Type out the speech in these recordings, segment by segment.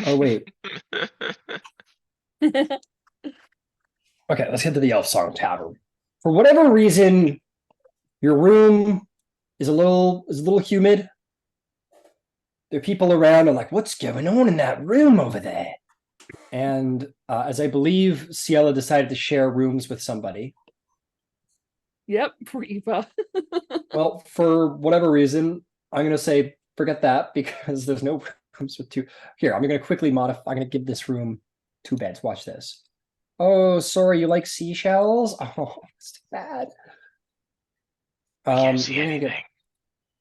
Oh, wait. Okay, let's get to the Elf Song Tavern. For whatever reason, your room is a little humid. There are people around. I'm like, what's going on in that room over there? And as I believe Ciela decided to share rooms with somebody. Yep, for Eva. Well, for whatever reason, I'm gonna say forget that because there's no rooms with two. Here, I'm gonna quickly modify. I'm gonna give this room two beds. Watch this. Oh, sorry, you like seashells? Oh, it's too bad. I can't see You're gonna anything.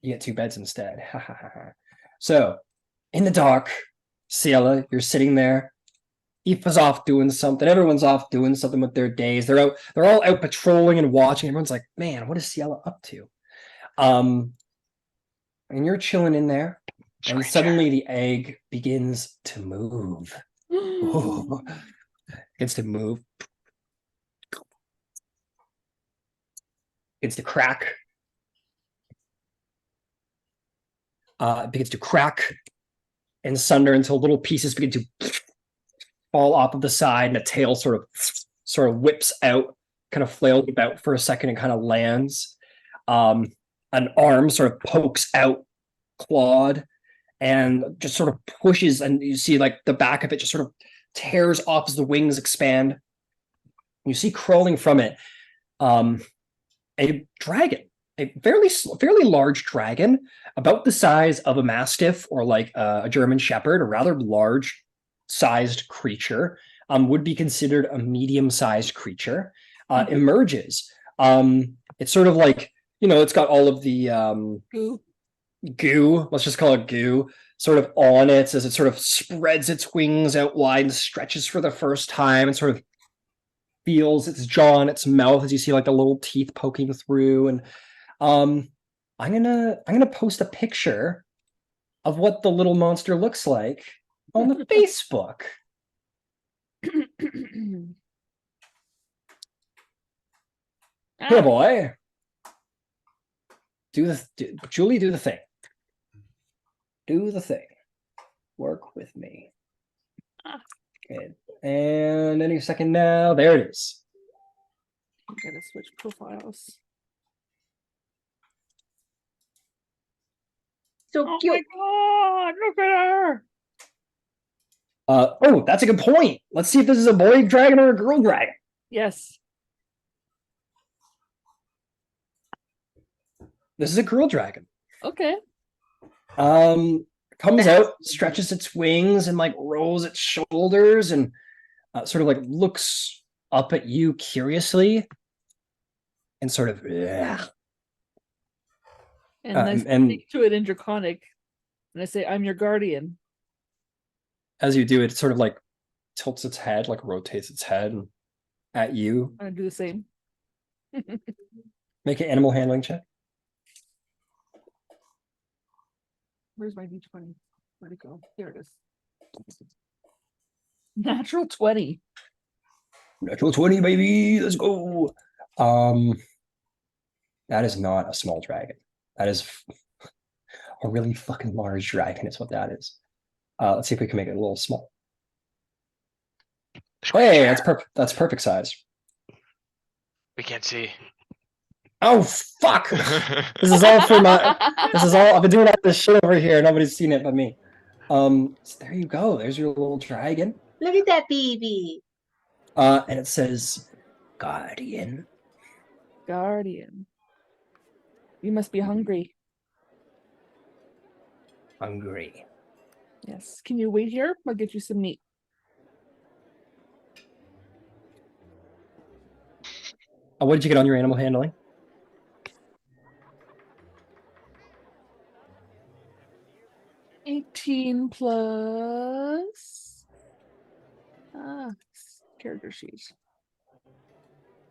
get two beds instead. So, in the dark, Ciela, you're sitting there. Aoife's off doing something. Everyone's off doing something with their days. They're out. They're all out patrolling and watching. Everyone's like, "Man, what is Ciela up to?" Um, and you're chilling in there, and Screecher. suddenly the egg begins to move. Oh, begins to move. Begins to crack. It begins to crack and sunder until little pieces begin to fall off of the side, and a tail sort of whips out, kind of flails about for a second, and kind of lands. An arm sort of pokes out, clawed, and just sort of pushes, and you see like the back of it just sort of tears off as the wings expand. You see crawling from it a dragon, a fairly large dragon, about the size of a mastiff or like a German shepherd, a rather large sized creature. Would be considered a medium-sized creature. Emerges. It's sort of like, it's got all of the goo, let's just call it goo, sort of on it as it sort of spreads its wings out wide and stretches for the first time and sort of feels its jaw and its mouth as you see like the little teeth poking through. And I'm gonna post a picture of what the little monster looks like on the Facebook. Here, boy. Julie, do the thing. Do the thing. Work with me. Okay. And any second now. There it is. I'm gonna switch profiles. So cute. My god, look at her. Oh, that's a good point. Let's see if this is a boy dragon or a girl dragon. Yes. This is a girl dragon. Okay. Comes out, stretches its wings, and like rolls its shoulders, and sort of like looks up at you curiously, and sort of. And I speak to it in Draconic, and I say, "I'm your guardian." As you do, it sort of like tilts its head, like rotates its head at you. I'm gonna do the same. Make an animal handling check. Where's my D20? Where'd it go? Here it is. Natural 20. Natural 20, baby. Let's go. That is not a small dragon. That is a really fucking large dragon is what that is. Let's see if we can make it a little small. Hey, that's perfect. That's perfect size. We can't see. Oh fuck! This is all for my. This is all. I've been doing all this shit over here. Nobody's seen it but me. So there you go. There's your little dragon. Look at that baby. And it says, "Guardian." Guardian. You must be hungry. Hungry. Yes. Can you wait here? I'll get you some meat. What did you get on your animal handling? 18 plus character sheet.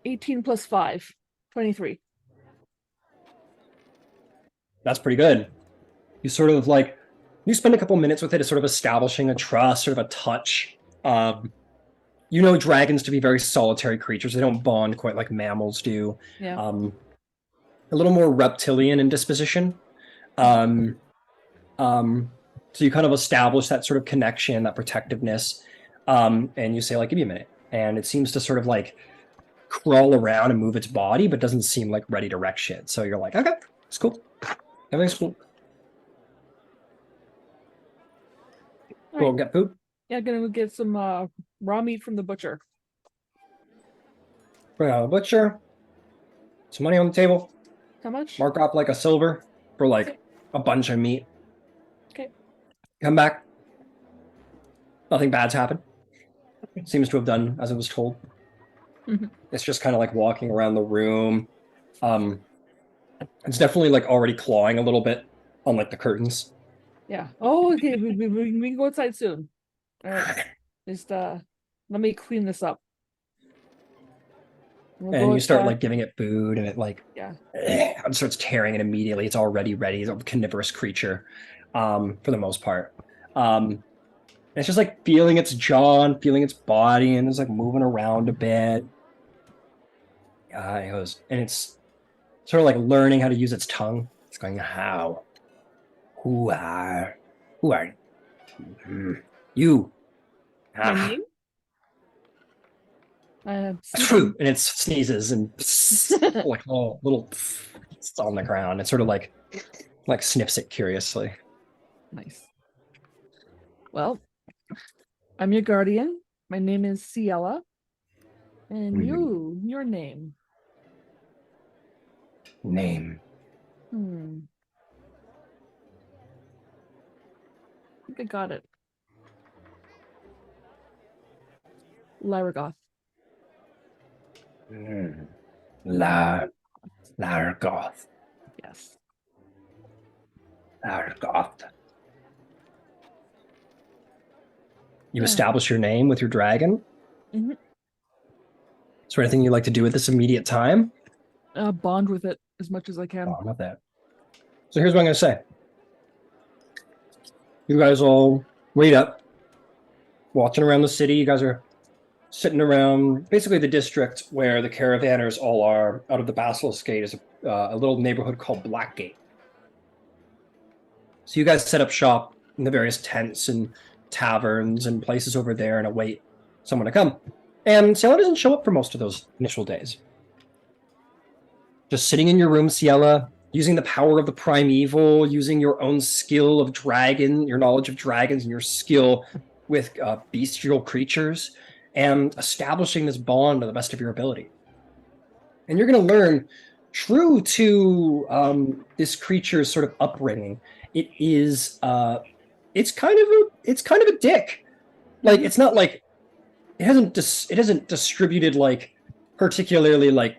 18 plus 5. 23. That's pretty good. You sort of like, you spend a couple minutes with it as sort of establishing a trust, sort of a touch. You know dragons to be very solitary creatures. They don't bond quite like mammals do. Yeah. A little more reptilian in disposition. So you kind of establish that sort of connection, that protectiveness, and you say, like, give me a minute. And it seems to sort of like crawl around and move its body, but doesn't seem like ready to wreck shit. So you're like, okay, it's cool. Everything's cool. Go Alright. get food. Yeah, gonna get some raw meat from the butcher. Bring out a butcher. Some money on the table. How much? Mark off like a silver for like a bunch of meat. Okay. Come back. Nothing bad's happened. Seems to have done as it was told. Mhm. It's just kind of like walking around the room. It's definitely like already clawing a little bit on like the curtains. Yeah. Oh, okay. We can go outside soon. All right. Just let me clean this up. We'll And go you start outside. like giving it food, and it like Yeah. it starts tearing it immediately. It's already ready. It's a carnivorous creature, for the most part. And it's just like feeling its jaw and feeling its body, and it's like moving around a bit. It goes, and it's sort of like learning how to use its tongue. It's going, how? Who are you? My Ah. name? True. And it sneezes and like little it's on the ground. It sort of like sniffs it curiously. Nice. Well, I'm your guardian. My name is Ciela. And your name? Name. I think I got it. Lyragoth. Largoth. Yes. Largoth. You Yeah. establish your name with your dragon? Mhm. Is there anything you'd like to do at this immediate time? Bond with it as much as I can. Oh, not that. So here's what I'm going to say. You guys all wait up, watching around the city. You guys are sitting around basically the district where the caravanners all are. Out of the Basilisk Gate is a little neighborhood called Blackgate. So you guys set up shop in the various tents and taverns and places over there and await someone to come. And Ciela doesn't show up for most of those initial days. Just sitting in your room, Ciela, using the power of the primeval, using your own skill of dragon, your knowledge of dragons, and your skill with bestial creatures, and establishing this bond to the best of your ability. And you're going to learn, true to this creature's sort of upbringing, it is it's kind of a dick. Like, it's not like it hasn't distributed like particularly like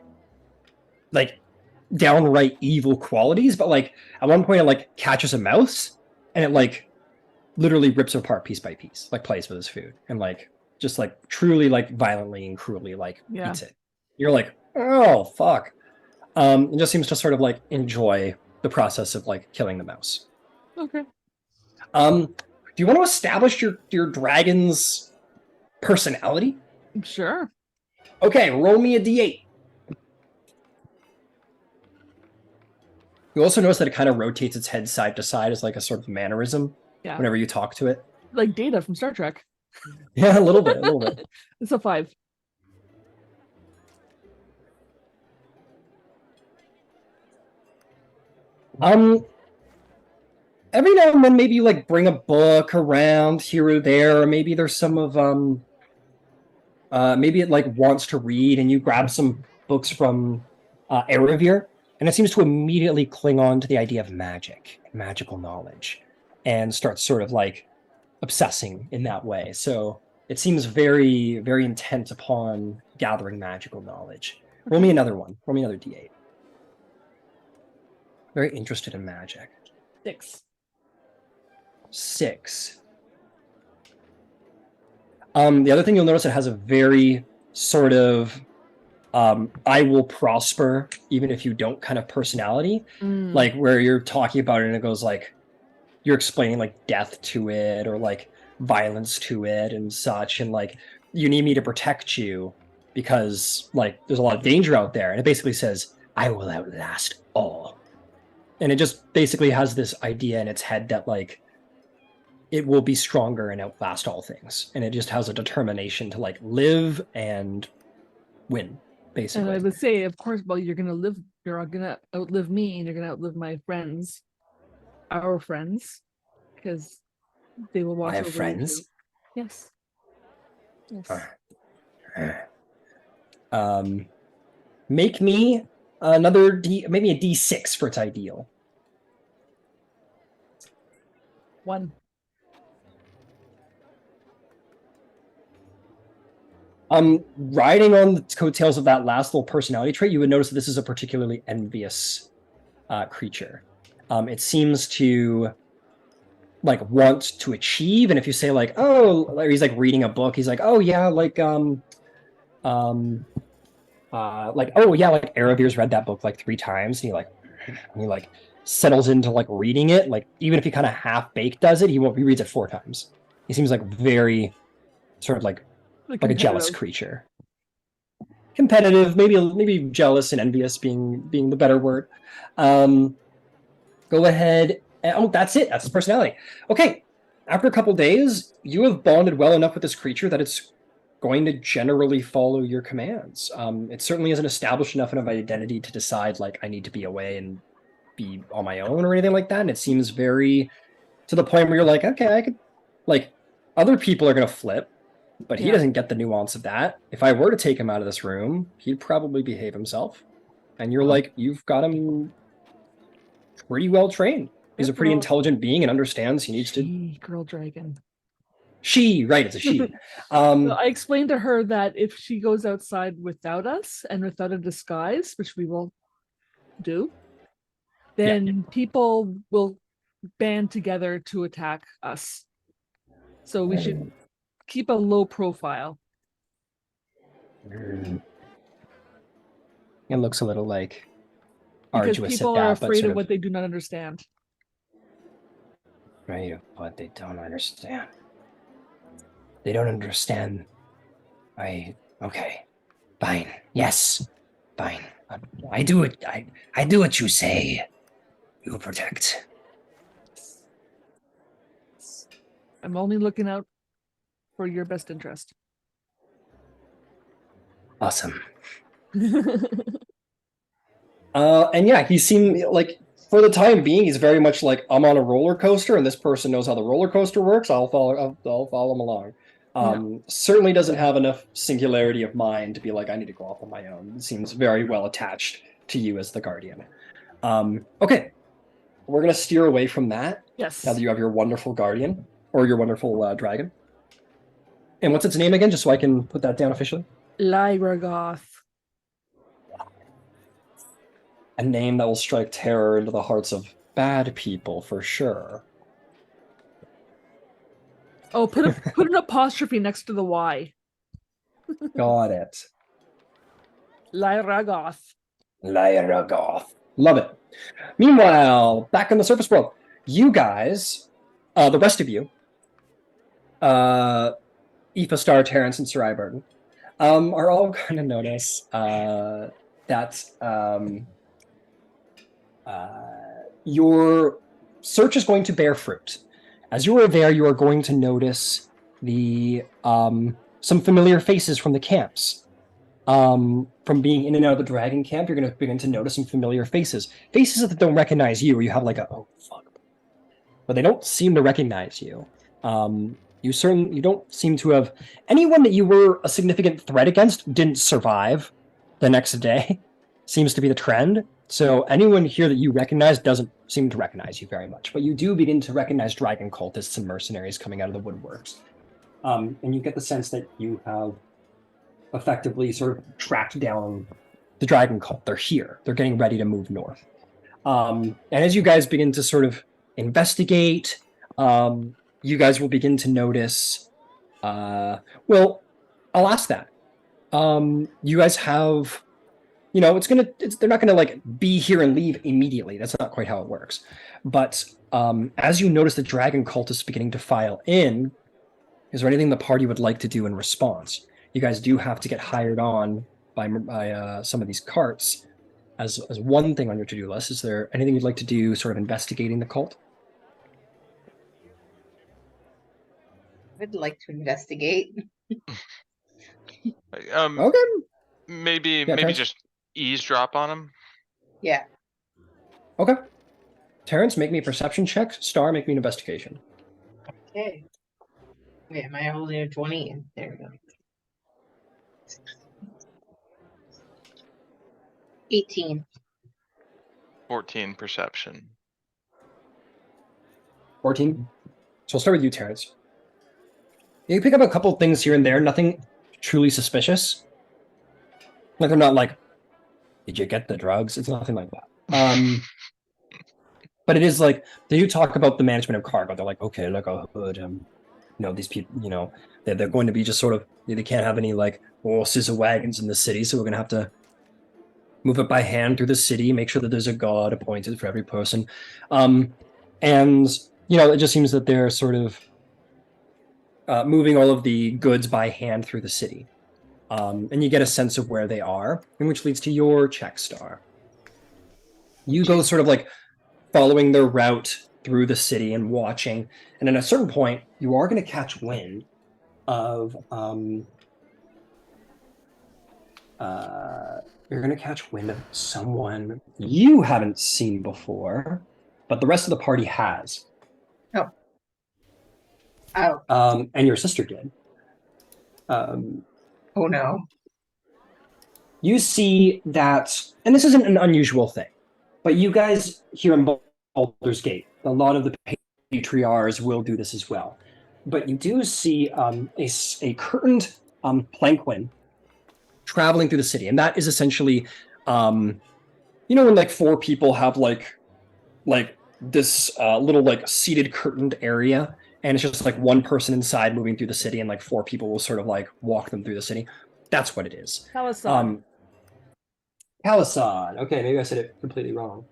downright evil qualities, but like at one point it like catches a mouse and it like literally rips it apart piece by piece, like plays with his food and like just like truly like violently and cruelly like eats it. You're like, oh fuck. It just seems to sort of like enjoy the process of like killing the mouse. Okay. Do you want to establish your dragon's personality? Sure. Okay, roll me a d8. You also notice that it kind of rotates its head side to side as like a sort of mannerism whenever you talk to it. Like Data from Star Trek. Yeah, a little bit. It's a 5. Every now and then maybe you like bring a book around here or there, or maybe there's some of maybe it like wants to read and you grab some books from Erebir, and it seems to immediately cling on to the idea of magic, magical knowledge, and starts sort of like obsessing in that way. So it seems very, very intent upon gathering magical knowledge. Roll me another one. Roll me another d8. Very interested in magic. 6. The other thing you'll notice, it has a very sort of I will prosper even if you don't kind of personality. Like where you're talking about it and it goes like you're explaining like death to it or like violence to it and such, and like you need me to protect you because like there's a lot of danger out there, and it basically says I will outlast all. And it just basically has this idea in its head that like it will be stronger and outlast all things. And it just has a determination to like live and win, And basically. I would say, of course, well, you're gonna outlive me, and you're gonna outlive my friends, our friends, because they will watch I have over friends. you too. Yes. Yes. Make me another maybe a D6 for its ideal. 1. Riding on the coattails of that last little personality trait, you would notice that this is a particularly envious creature. It seems to like want to achieve, and if you say like, oh, or he's like reading a book, he's like, oh yeah, like oh yeah, like Aravir's read that book like 3 times, and he like settles into like reading it. Like even if he kind of half baked does it, he reads it 4 times. He seems like very sort of like a jealous creature. Competitive, maybe jealous and envious being the better word. Go ahead. Oh, that's it. That's his personality. Okay. After a couple days, you have bonded well enough with this creature that it's going to generally follow your commands. It certainly isn't established enough of an identity to decide like I need to be away and be on my own or anything like that. And it seems very to the point where you're like, okay, I could like other people are going to flip, but he doesn't get the nuance of that. If I were to take him out of this room, he'd probably behave himself. And you're like, you've got him pretty well trained. He's a pretty intelligent being and understands he needs to. Girl dragon. She, right? It's a she. So I explained to her that if she goes outside without us and without a disguise, which we will do, then people will band together to attack us. So we should keep a low profile. It looks a little like because arduous people at are that, afraid of what they do not understand. Right, what they don't understand. They don't understand. Okay, fine. Yes, fine. I do it. I do what you say. You protect. I'm only looking out for your best interest. Awesome. And yeah, he seemed like for the time being, he's very much like I'm on a roller coaster, and this person knows how the roller coaster works. I'll follow him along. Certainly doesn't have enough singularity of mind to be like I need to go off on my own. It seems very well attached to you as the guardian. Okay, we're gonna steer away from that. Yes. Now that you have your wonderful guardian or your wonderful dragon. And what's its name again, just so I can put that down officially? Lyragoth. A name that will strike terror into the hearts of bad people for sure. Oh, put an apostrophe next to the Y. Got it. Lyragoth. Lyragoth. Love it. Meanwhile, back in the surface world, you guys, the rest of you, Aoife, Star, Terrence, and Sarai Burton, are all going to notice that your search is going to bear fruit. As you are there, you are going to notice some familiar faces from the camps. From being in and out of the dragon camp, you're going to begin to notice some familiar faces. Faces that don't recognize you, or you have like oh, fuck. But they don't seem to recognize you. You don't seem to have... Anyone that you were a significant threat against didn't survive the next day. Seems to be the trend. So anyone here that you recognize doesn't seem to recognize you very much. But you do begin to recognize dragon cultists and mercenaries coming out of the woodworks. And you get the sense that you have effectively sort of tracked down the dragon cult. They're here. They're getting ready to move north. And as you guys begin to sort of investigate, you guys will begin to notice... well, I'll ask that. You guys have... they're not gonna like be here and leave immediately. That's not quite how it works. But as you notice the dragon cultists beginning to file in, is there anything the party would like to do in response? You guys do have to get hired on by some of these carts as one thing on your to-do list. Is there anything you'd like to do sort of investigating the cult? would like to investigate. Okay. Maybe Yeah, maybe Terrence? just eavesdrop on him. Yeah. Okay. Terrence, make me a perception check. Star, make me an investigation. Okay. Wait, am I holding a 20? There we go. 18. 14 perception. 14. So I'll start with you, Terrence. You pick up a couple things here and there, nothing truly suspicious. Like they're not like, did you get the drugs? It's nothing like that. But it is like they do talk about the management of cargo. They're like, okay, like a hood, these people, they're going to be just sort of they can't have any like scissor wagons in the city, so we're gonna have to move it by hand through the city, make sure that there's a god appointed for every person. And it just seems that they're sort of moving all of the goods by hand through the city. And you get a sense of where they are, and which leads to your check, Star. You go sort of like following their route through the city and watching, and at a certain point, you are going to catch wind of you're going to catch wind of someone you haven't seen before, but the rest of the party has. Oh. And your sister did. Oh no. You see that, and this isn't an unusual thing, but you guys here in Baldur's Gate, a lot of the patriarchs will do this as well. But you do see a curtained planquin traveling through the city, and that is essentially, when like four people have like this little like seated curtained area, and it's just like one person inside moving through the city, and like four people will sort of like walk them through the city. That's what it is. Palisade. Palisade. Okay, maybe I said it completely wrong.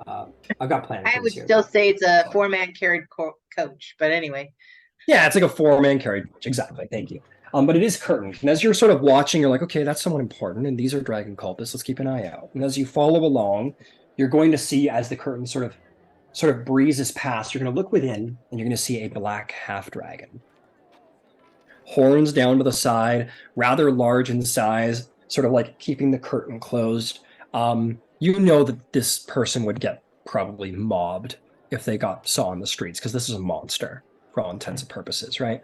I've got plans. I would still say it's a 4-man carried coach, but anyway. Yeah, it's like a 4-man carried coach. Exactly. Thank you. But it is curtained. And as you're sort of watching, you're like, okay, that's someone important, and these are dragon cultists. Let's keep an eye out. And as you follow along, you're going to see as the curtain sort of breezes past, you're going to look within, and you're going to see a black half dragon. Horns down to the side, rather large in size, sort of like keeping the curtain closed. You know that this person would get probably mobbed if they saw on the streets, because this is a monster for all intents and purposes, right?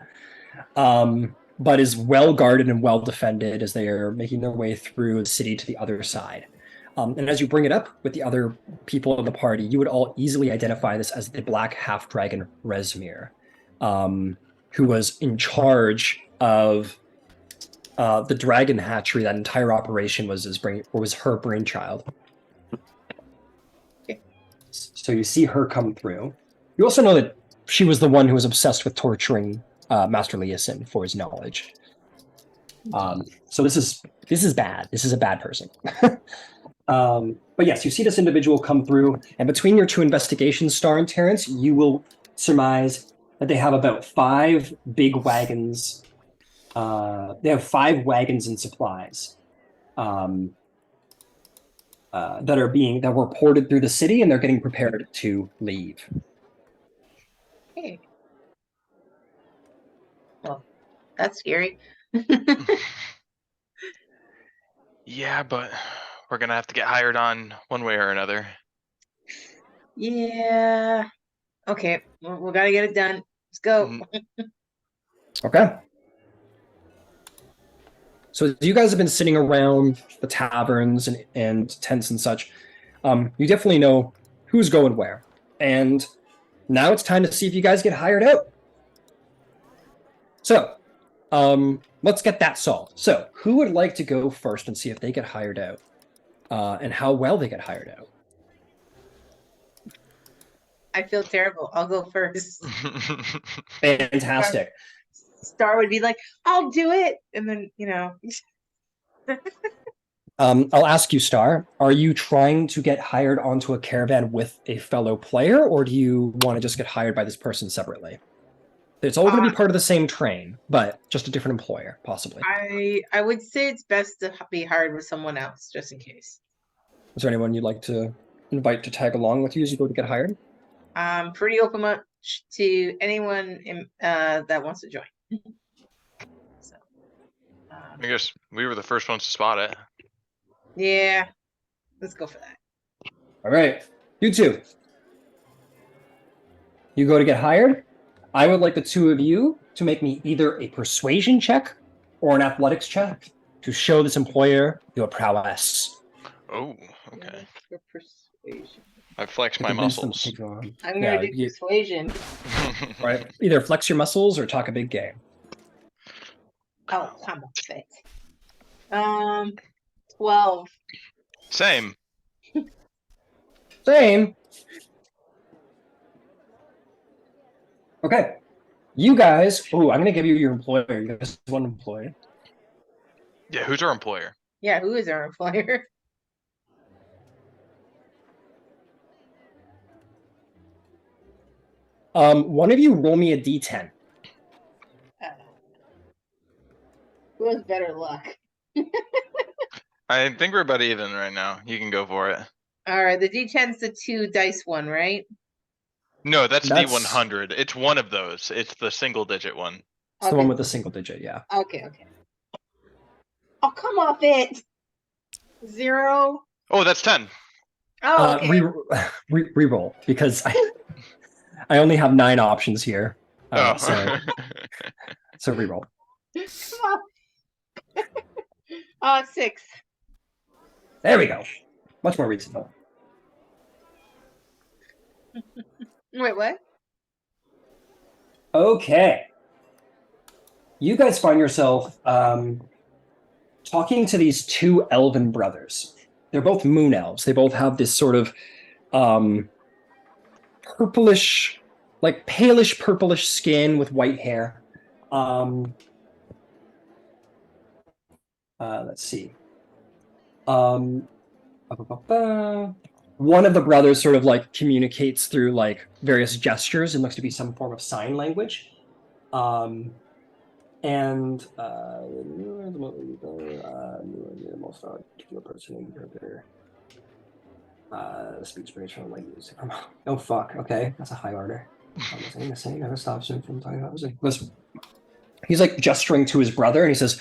But is well guarded and well defended as they are making their way through the city to the other side. And as you bring it up with the other people in the party, you would all easily identify this as the Black Half Dragon Resmir, who was in charge of the dragon hatchery. That entire operation was her brainchild. Okay. So you see her come through. You also know that she was the one who was obsessed with torturing Master Leosin for his knowledge. So this is bad. This is a bad person. But yes, you see this individual come through, and between your two investigations, Star and Terrence, you will surmise that they have about 5 big wagons. They have 5 wagons and supplies that were ported through the city, and they're getting prepared to leave. Okay. Well, that's scary. Yeah, but we're gonna have to get hired on one way or another. Yeah. Okay. Well, we gotta get it done. Let's go. Okay. So you guys have been sitting around the taverns and tents and such. You definitely know who's going where. And now it's time to see if you guys get hired out. So, let's get that solved. So, who would like to go first and see if they get hired out? And how well they get hired out? I feel terrible. I'll go first. Fantastic. Star would be like, I'll do it. And then, I'll ask you, Star, are you trying to get hired onto a caravan with a fellow player, or do you want to just get hired by this person separately? It's all going to be part of the same train, but just a different employer, possibly. I would say it's best to be hired with someone else, just in case. Is there anyone you'd like to invite to tag along with you as you go to get hired? I'm pretty open to anyone that wants to join. So, I guess we were the first ones to spot it. yeah, let's go for that. All right, you two. You go to get hired. I would like the two of you to make me either a persuasion check or an athletics check to show this employer your prowess. Oh, okay. For persuasion. I flex To my convince them to muscles. take you on. I'm Yeah, gonna do you- persuasion. Right. Either flex your muscles or talk a big game. Oh, come on, fit. 12. Same. Same. Okay. You guys. Oh, I'm gonna give you your employer. You guys have one employee. Yeah, who's our employer? Yeah, who is our employer? One of you roll me a d10. Who has better luck? I think we're about even right now. You can go for it. Alright, the D10's the 2 dice one, right? No, that's That's- D100. It's one of those. It's the single digit one. It's the one with the single digit, yeah. Okay. Oh, come off it! 0. Oh, that's 10. Oh, okay. Re-roll because I only have 9 options here. Oh. So re-roll. Come on. 6. There we go. Much more reasonable. Wait, what? Okay. You guys find yourself talking to these 2 elven brothers. They're both moon elves. They both have this sort of purplish, like palish purplish skin with white hair. Let's see. One of the brothers sort of like communicates through like various gestures and looks to be some form of sign language. And the most particular person speaks British from language. Oh fuck! Okay, that's a high order. Never stops him from talking about music. Listen, he's like gesturing to his brother, and he says,